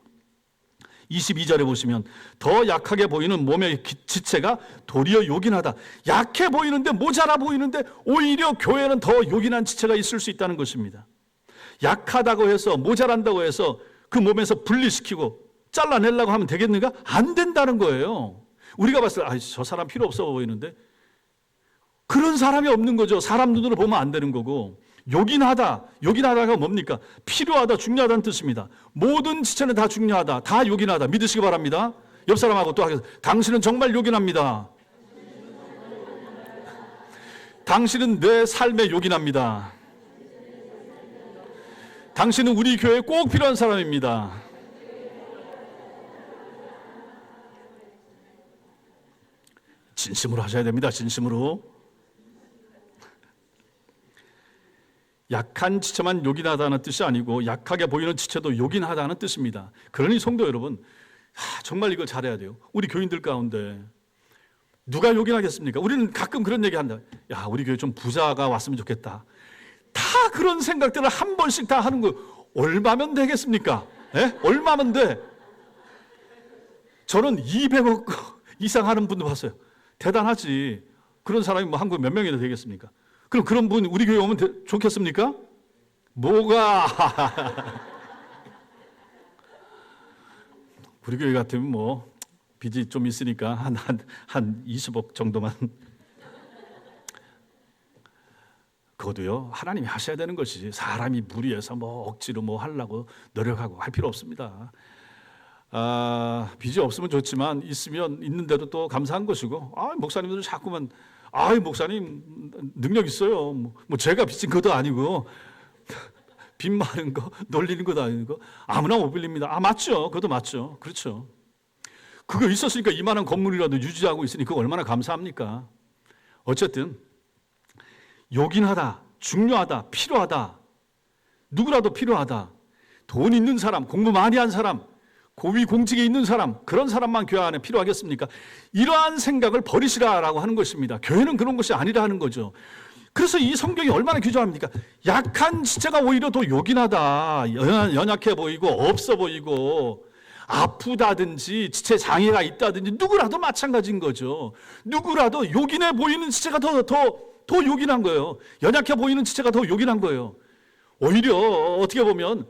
22절에 보시면 더 약하게 보이는 몸의 지체가 도리어 요긴하다. 약해 보이는데 모자라 보이는데 오히려 교회는 더 요긴한 지체가 있을 수 있다는 것입니다. 약하다고 해서 모자란다고 해서 그 몸에서 분리시키고 잘라내려고 하면 되겠는가? 안 된다는 거예요. 우리가 봤을 때 저 사람 필요 없어 보이는데 그런 사람이 없는 거죠. 사람 눈으로 보면 안 되는 거고. 요긴하다가 뭡니까? 필요하다, 중요하다는 뜻입니다. 모든 지체는 다 중요하다, 다 요긴하다 믿으시기 바랍니다. 옆 사람하고 또 하겠습니다. 당신은 정말 요긴합니다. 당신은 내 삶에 요긴합니다. 당신은 우리 교회에 꼭 필요한 사람입니다. 진심으로 하셔야 됩니다. 진심으로. 약한 지체만 요긴하다는 뜻이 아니고 약하게 보이는 지체도 요긴하다는 뜻입니다. 그러니 성도 여러분, 정말 이걸 잘해야 돼요. 우리 교인들 가운데 누가 요긴하겠습니까? 우리는 가끔 그런 얘기한다. 우리 교회 좀 부자가 왔으면 좋겠다. 다 그런 생각들을 한 번씩 다 하는 거. 얼마면 되겠습니까? 얼마면 돼? 저는 200억 이상 하는 분도 봤어요. 대단하지. 그런 사람이 뭐 한국에 몇 명이나 되겠습니까? 그럼 그런 분 우리 교회 오면 좋겠습니까? 뭐가? 우리 교회 같으면 뭐 빚이 좀 있으니까 한 20억 정도만. 그것도요, 하나님이 하셔야 되는 것이지 사람이 무리해서 뭐 억지로 뭐 하려고 노력하고 할 필요 없습니다. 빚이 없으면 좋지만 있으면 있는데도 또 감사한 것이고, 목사님들은 자꾸만 목사님 능력 있어요. 뭐 제가 빚진 것도 아니고 빚 많은 거 놀리는 것도 아니고 아무나 못 빌립니다. 맞죠. 그것도 맞죠. 그렇죠. 그거 있었으니까 이만한 건물이라도 유지하고 있으니 그거 얼마나 감사합니까? 어쨌든 요긴하다, 중요하다, 필요하다, 누구라도 필요하다. 돈 있는 사람, 공부 많이 한 사람, 고위 공직에 있는 사람, 그런 사람만 교회 안에 필요하겠습니까? 이러한 생각을 버리시라라고 하는 것입니다. 교회는 그런 것이 아니라 하는 거죠. 그래서 이 성경이 얼마나 규정합니까? 약한 지체가 오히려 더 요긴하다, 연약해 보이고 없어 보이고 아프다든지 지체 장애가 있다든지 누구라도 마찬가지인 거죠. 누구라도 요긴해 보이는 지체가 더 요긴한 거예요. 연약해 보이는 지체가 더 요긴한 거예요. 오히려 어떻게 보면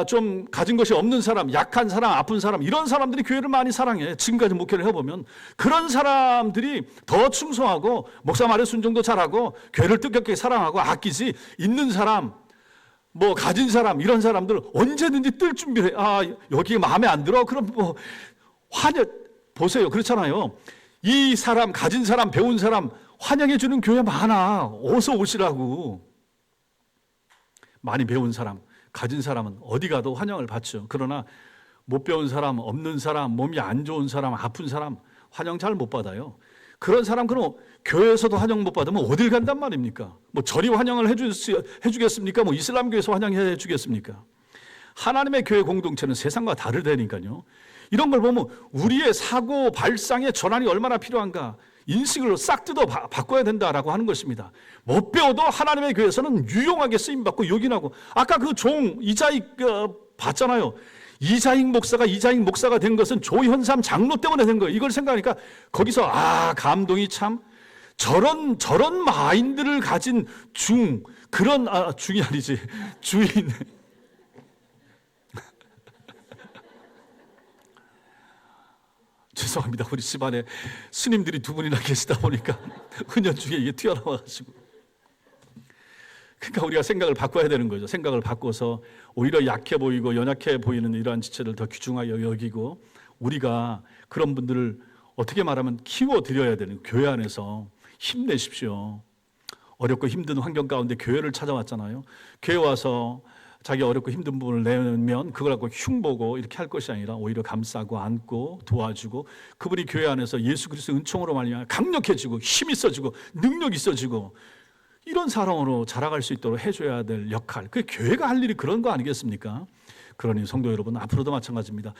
좀 가진 것이 없는 사람, 약한 사람, 아픈 사람, 이런 사람들이 교회를 많이 사랑해. 지금까지 목회를 해보면 그런 사람들이 더 충성하고 목사 말에 순종도 잘하고 교회를 뜻깊게 사랑하고 아끼지, 있는 사람, 뭐 가진 사람, 이런 사람들 언제든지 뜰 준비를 해. 여기 마음에 안 들어? 그럼 뭐 보세요. 그렇잖아요. 이 사람, 가진 사람, 배운 사람 환영해 주는 교회 많아. 어서 오시라고. 많이 배운 사람, 가진 사람은 어디 가도 환영을 받죠. 그러나 못 배운 사람, 없는 사람, 몸이 안 좋은 사람, 아픈 사람 환영 잘 못 받아요. 그런 사람 그럼 교회에서도 환영 못 받으면 어딜 간단 말입니까? 뭐 절이 환영을 해주겠습니까? 뭐 이슬람교에서 환영해 주겠습니까? 하나님의 교회 공동체는 세상과 다르다니까요. 이런 걸 보면 우리의 사고 발상의 전환이 얼마나 필요한가, 인식을 싹 뜯어 바꿔야 된다라고 하는 것입니다. 못 배워도 하나님의 교회에서는 유용하게 쓰임받고 요긴하고, 아까 그 종 이자익 봤잖아요. 이자익 목사가 된 것은 조현삼 장로 때문에 된 거예요. 이걸 생각하니까 거기서 감동이 참, 저런 마인드를 가진 중이 아니지 주인. 죄송합니다. 우리 집안에 스님들이 두 분이나 계시다 보니까 은연중에 이게 튀어나와가지고. 그러니까 우리가 생각을 바꿔야 되는 거죠. 생각을 바꿔서 오히려 약해 보이고 연약해 보이는 이러한 지체를 더 귀중하게 여기고, 우리가 그런 분들을 어떻게 말하면 키워드려야 되는, 교회 안에서 힘내십시오. 어렵고 힘든 환경 가운데 교회를 찾아왔잖아요. 교회 와서 자기 어렵고 힘든 부분을 내면 그걸 갖고 흉보고 이렇게 할 것이 아니라 오히려 감싸고 안고 도와주고, 그분이 교회 안에서 예수 그리스도의 은총으로 말미암아 강력해지고 힘이 있어지고 능력이 있어지고 이런 사람으로 자라갈 수 있도록 해줘야 될 역할, 그 교회가 할 일이 그런 거 아니겠습니까? 그러니 성도 여러분, 앞으로도 마찬가지입니다.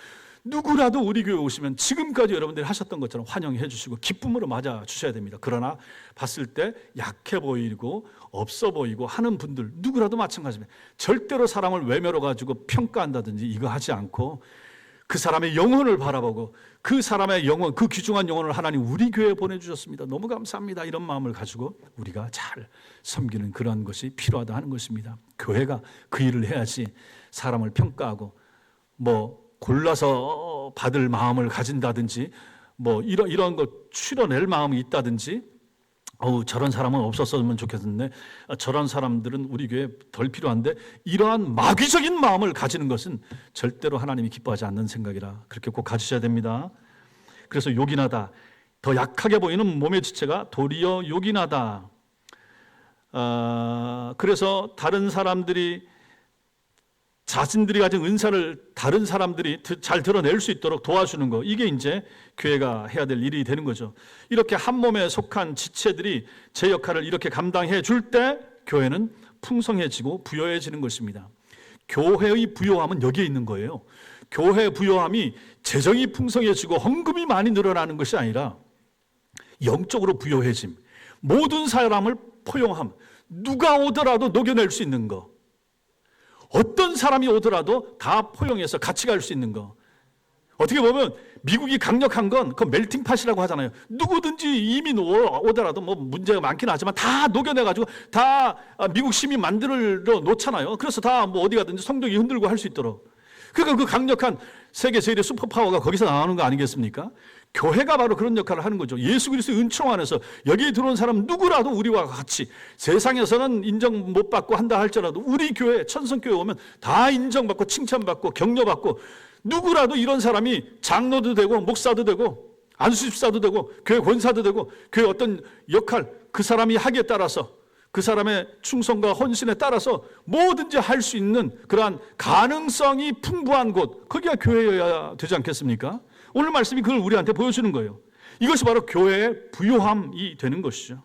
누구라도 우리 교회 오시면 지금까지 여러분들이 하셨던 것처럼 환영해 주시고 기쁨으로 맞아 주셔야 됩니다. 그러나 봤을 때 약해 보이고 없어 보이고 하는 분들 누구라도 마찬가지입니다. 절대로 사람을 외면해 가지고 평가한다든지 이거 하지 않고 그 사람의 영혼을 바라보고, 그 사람의 영혼, 그 귀중한 영혼을 하나님 우리 교회에 보내주셨습니다. 너무 감사합니다. 이런 마음을 가지고 우리가 잘 섬기는 그런 것이 필요하다 하는 것입니다. 교회가 그 일을 해야지 사람을 평가하고 뭐 골라서 받을 마음을 가진다든지 뭐 이런 거 추려낼 마음이 있다든지, 저런 사람은 없었으면 좋겠는데 저런 사람들은 우리 교회에 덜 필요한데, 이러한 마귀적인 마음을 가지는 것은 절대로 하나님이 기뻐하지 않는 생각이라 그렇게 꼭 가지셔야 됩니다. 그래서 요긴하다, 더 약하게 보이는 몸의 지체가 도리어 요긴하다. 그래서 다른 사람들이 자신들이 가진 은사를 다른 사람들이 잘 드러낼 수 있도록 도와주는 거, 이게 이제 교회가 해야 될 일이 되는 거죠. 이렇게 한 몸에 속한 지체들이 제 역할을 이렇게 감당해 줄 때 교회는 풍성해지고 부여해지는 것입니다. 교회의 부요함은 여기에 있는 거예요. 교회 부요함이 재정이 풍성해지고 헌금이 많이 늘어나는 것이 아니라 영적으로 부요해짐, 모든 사람을 포용함, 누가 오더라도 녹여낼 수 있는 거, 어떤 사람이 오더라도 다 포용해서 같이 갈 수 있는 거. 어떻게 보면 미국이 강력한 건 그 멜팅팟이라고 하잖아요. 누구든지 이민 오더라도 뭐 문제가 많긴 하지만 다 녹여내가지고 다 미국 시민 만들어 놓잖아요. 그래서 다 뭐 어디 가든지 성적이 흔들고 할 수 있도록. 그러니까 그 강력한 세계 제일의 슈퍼파워가 거기서 나오는 거 아니겠습니까? 교회가 바로 그런 역할을 하는 거죠. 예수 그리스도의 은총 안에서 여기에 들어온 사람 누구라도 우리와 같이, 세상에서는 인정 못 받고 한다 할지라도 우리 교회, 천성교회 오면 다 인정받고 칭찬받고 격려받고, 누구라도 이런 사람이 장로도 되고 목사도 되고 안수집사도 되고 교회 권사도 되고, 교회 어떤 역할 그 사람이 하기에 따라서, 그 사람의 충성과 헌신에 따라서 뭐든지 할 수 있는 그러한 가능성이 풍부한 곳, 거기가 교회여야 되지 않겠습니까? 오늘 말씀이 그걸 우리한테 보여주는 거예요. 이것이 바로 교회의 부요함이 되는 것이죠.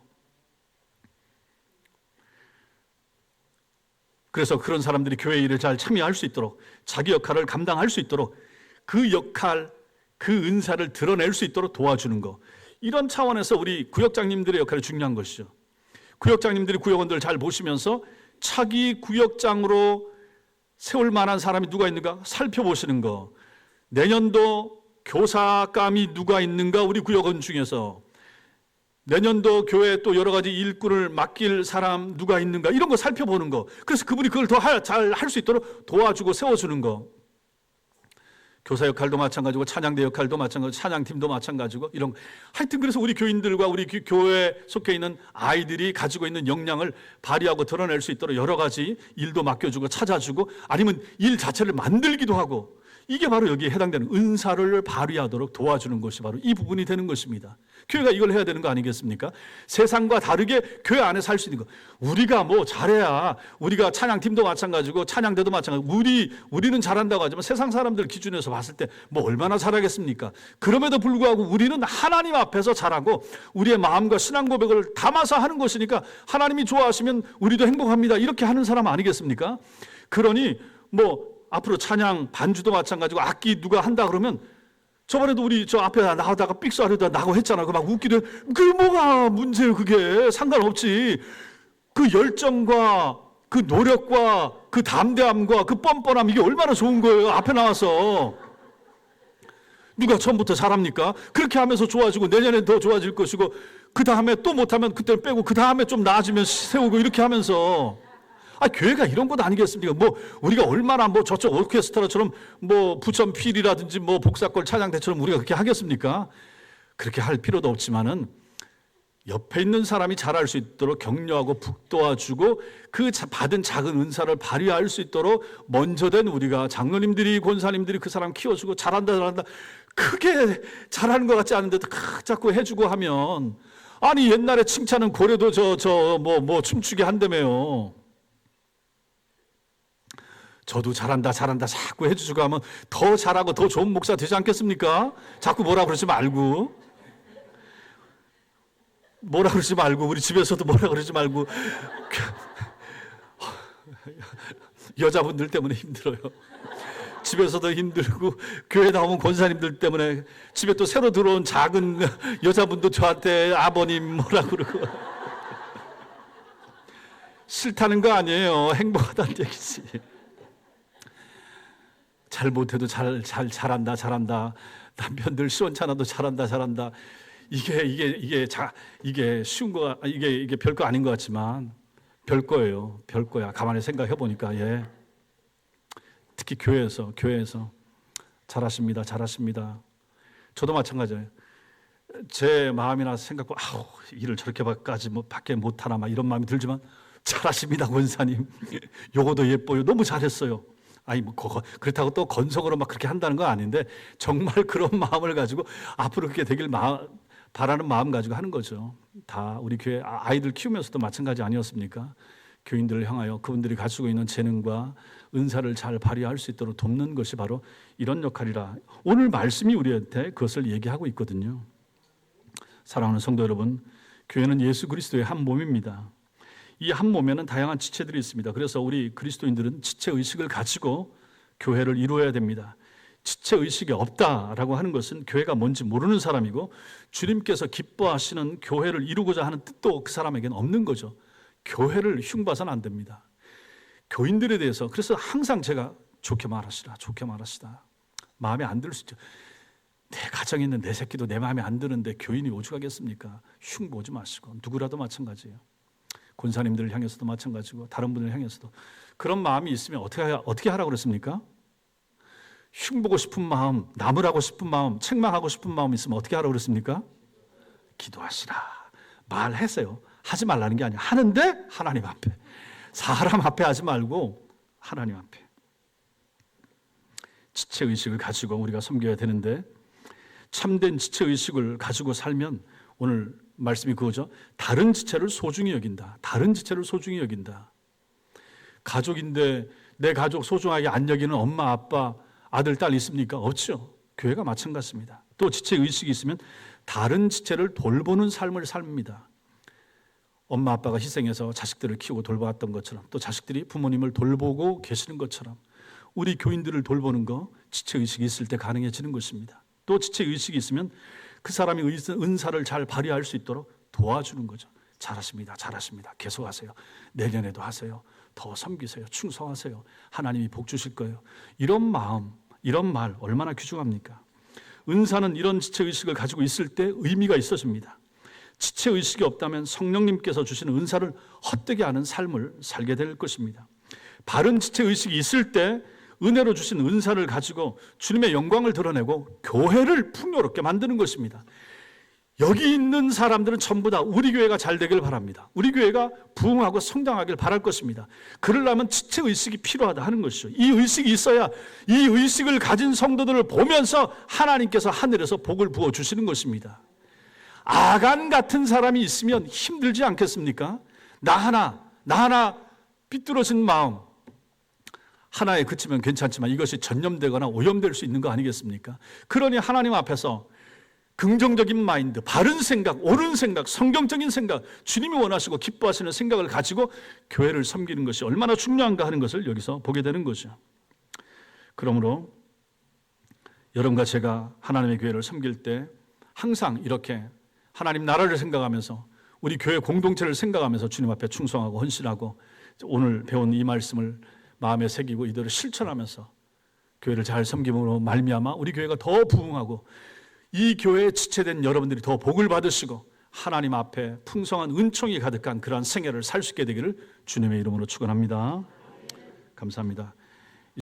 그래서 그런 사람들이 교회 일에 잘 참여할 수 있도록, 자기 역할을 감당할 수 있도록, 그 역할, 그 은사를 드러낼 수 있도록 도와주는 것, 이런 차원에서 우리 구역장님들의 역할이 중요한 것이죠. 구역장님들이 구역원들을 잘 보시면서 차기 구역장으로 세울 만한 사람이 누가 있는가 살펴보시는 거, 내년도 교사감이 누가 있는가, 우리 구역원 중에서 내년도 교회에 또 여러 가지 일꾼을 맡길 사람 누가 있는가, 이런 거 살펴보는 거. 그래서 그분이 그걸 더 잘 할 수 있도록 도와주고 세워주는 거. 교사 역할도 마찬가지고 찬양대 역할도 마찬가지고 찬양팀도 마찬가지고 이런, 하여튼 그래서 우리 교인들과 우리 교회에 속해 있는 아이들이 가지고 있는 역량을 발휘하고 드러낼 수 있도록 여러 가지 일도 맡겨주고 찾아주고, 아니면 일 자체를 만들기도 하고, 이게 바로 여기에 해당되는 은사를 발휘하도록 도와주는 것이 바로 이 부분이 되는 것입니다. 교회가 이걸 해야 되는 거 아니겠습니까? 세상과 다르게 교회 안에서 할 수 있는 거. 우리가 뭐 잘해야, 우리가 찬양팀도 마찬가지고 찬양대도 마찬가지고 우리는 잘한다고 하지만 세상 사람들 기준에서 봤을 때 뭐 얼마나 잘하겠습니까? 그럼에도 불구하고 우리는 하나님 앞에서 잘하고 우리의 마음과 신앙 고백을 담아서 하는 것이니까 하나님이 좋아하시면 우리도 행복합니다, 이렇게 하는 사람 아니겠습니까? 그러니 뭐 앞으로 찬양 반주도 마찬가지고 악기 누가 한다 그러면, 저번에도 우리 저 앞에 나오다가 삑사리다 나고 했잖아. 그 막 웃기도, 그게 뭐가 문제예요? 그게 상관없지. 그 열정과 그 노력과 그 담대함과 그 뻔뻔함, 이게 얼마나 좋은 거예요. 앞에 나와서 누가 처음부터 잘합니까? 그렇게 하면서 좋아지고 내년엔 더 좋아질 것이고, 그 다음에 또 못하면 그때 빼고 그 다음에 좀 나아지면 세우고, 이렇게 하면서. 교회가 이런 것 아니겠습니까? 뭐 우리가 얼마나 뭐 저쪽 오케스트라처럼 뭐 부천 필이라든지 뭐 복사골 찬양대처럼 우리가 그렇게 하겠습니까? 그렇게 할 필요도 없지만은 옆에 있는 사람이 잘할 수 있도록 격려하고 북도와주고, 그 받은 작은 은사를 발휘할 수 있도록 먼저 된 우리가 장로님들이, 권사님들이 그 사람 키워주고 잘한다 크게 잘하는 것 같지 않은데도 자꾸 해주고 하면, 아니 옛날에 칭찬은 고래도 뭐 춤추게 한다며요. 저도 잘한다 자꾸 해주시고 하면 더 잘하고 더 좋은 목사 되지 않겠습니까? 자꾸 뭐라 그러지 말고, 우리 집에서도 뭐라 그러지 말고. 여자분들 때문에 힘들어요. 집에서도 힘들고 교회 나오면 권사님들 때문에, 집에 또 새로 들어온 작은 여자분도 저한테 아버님 뭐라 그러고. 싫다는 거 아니에요. 행복하다는 얘기지. 잘못해도 잘한다. 남편들 시원찮아도 잘한다. 이게 쉬운 거, 이게 별거 아닌 것 같지만 별거야. 가만히 생각해 보니까, 예. 특히 교회에서 잘하십니다. 저도 마찬가지예요. 제 마음이나 생각과 일을 저렇게까지 밖에 못하나 막 이런 마음이 들지만, 잘하십니다, 권사님. 요거도 예뻐요. 너무 잘했어요. 그렇다고 또 건성으로 막 그렇게 한다는 건 아닌데, 정말 그런 마음을 가지고 앞으로 그렇게 되길 바라는 마음 가지고 하는 거죠. 다 우리 교회 아이들 키우면서도 마찬가지 아니었습니까? 교인들을 향하여 그분들이 가지고 있는 재능과 은사를 잘 발휘할 수 있도록 돕는 것이 바로 이런 역할이라, 오늘 말씀이 우리한테 그것을 얘기하고 있거든요. 사랑하는 성도 여러분, 교회는 예수 그리스도의 한 몸입니다. 이 한 몸에는 다양한 지체들이 있습니다. 그래서 우리 그리스도인들은 지체의식을 가지고 교회를 이루어야 됩니다. 지체의식이 없다라고 하는 것은 교회가 뭔지 모르는 사람이고, 주님께서 기뻐하시는 교회를 이루고자 하는 뜻도 그 사람에게는 없는 거죠. 교회를 흉봐서는 안 됩니다. 교인들에 대해서, 그래서 항상 제가 좋게 말하시다. 마음에 안 들 수 있죠. 내 가정에 있는 내 새끼도 내 마음에 안 드는데 교인이 오죽하겠습니까? 흉보지 마시고, 누구라도 마찬가지예요. 권사님들을 향해서도 마찬가지고, 다른 분을 향해서도 그런 마음이 있으면 어떻게 하라고 그랬습니까? 흉보고 싶은 마음, 나무라고 싶은 마음, 책망하고 싶은 마음 있으면 어떻게 하라고 그랬습니까? 기도하시라. 말하세요. 하지 말라는 게 아니야. 하는데 하나님 앞에, 사람 앞에 하지 말고 하나님 앞에. 지체의식을 가지고 우리가 섬겨야 되는데, 참된 지체의식을 가지고 살면, 오늘 말씀이 그거죠. 다른 지체를 소중히 여긴다. 가족인데 내 가족 소중하게 안 여기는 엄마, 아빠, 아들, 딸 있습니까? 없죠. 교회가 마찬가지입니다. 또 지체의식이 있으면 다른 지체를 돌보는 삶을 삽니다. 엄마, 아빠가 희생해서 자식들을 키우고 돌보았던 것처럼, 또 자식들이 부모님을 돌보고 계시는 것처럼, 우리 교인들을 돌보는 거 지체의식이 있을 때 가능해지는 것입니다. 또 지체의식이 있으면 그 사람이 은사를 잘 발휘할 수 있도록 도와주는 거죠. 잘하십니다. 계속하세요. 내년에도 하세요. 더 섬기세요. 충성하세요. 하나님이 복 주실 거예요. 이런 마음, 이런 말 얼마나 귀중합니까? 은사는 이런 지체의식을 가지고 있을 때 의미가 있어집니다. 지체의식이 없다면 성령님께서 주시는 은사를 헛되게 하는 삶을 살게 될 것입니다. 바른 지체의식이 있을 때 은혜로 주신 은사를 가지고 주님의 영광을 드러내고 교회를 풍요롭게 만드는 것입니다. 여기 있는 사람들은 전부 다 우리 교회가 잘 되길 바랍니다. 우리 교회가 부흥하고 성장하길 바랄 것입니다. 그러려면 지체의식이 필요하다 하는 것이죠. 이 의식이 있어야 이 의식을 가진 성도들을 보면서 하나님께서 하늘에서 복을 부어주시는 것입니다. 아간 같은 사람이 있으면 힘들지 않겠습니까? 나 하나 삐뚤어진 마음 하나에 그치면 괜찮지만 이것이 전염되거나 오염될 수 있는 거 아니겠습니까? 그러니 하나님 앞에서 긍정적인 마인드, 바른 생각, 옳은 생각, 성경적인 생각, 주님이 원하시고 기뻐하시는 생각을 가지고 교회를 섬기는 것이 얼마나 중요한가 하는 것을 여기서 보게 되는 거죠. 그러므로 여러분과 제가 하나님의 교회를 섬길 때 항상 이렇게 하나님 나라를 생각하면서 우리 교회 공동체를 생각하면서 주님 앞에 충성하고 헌신하고 오늘 배운 이 말씀을 마음에 새기고 이대로 실천하면서 교회를 잘 섬김으로 말미암아 우리 교회가 더 부흥하고 이 교회에 지체된 여러분들이 더 복을 받으시고 하나님 앞에 풍성한 은총이 가득한 그러한 생애를 살 수 있게 되기를 주님의 이름으로 축원합니다. 감사합니다.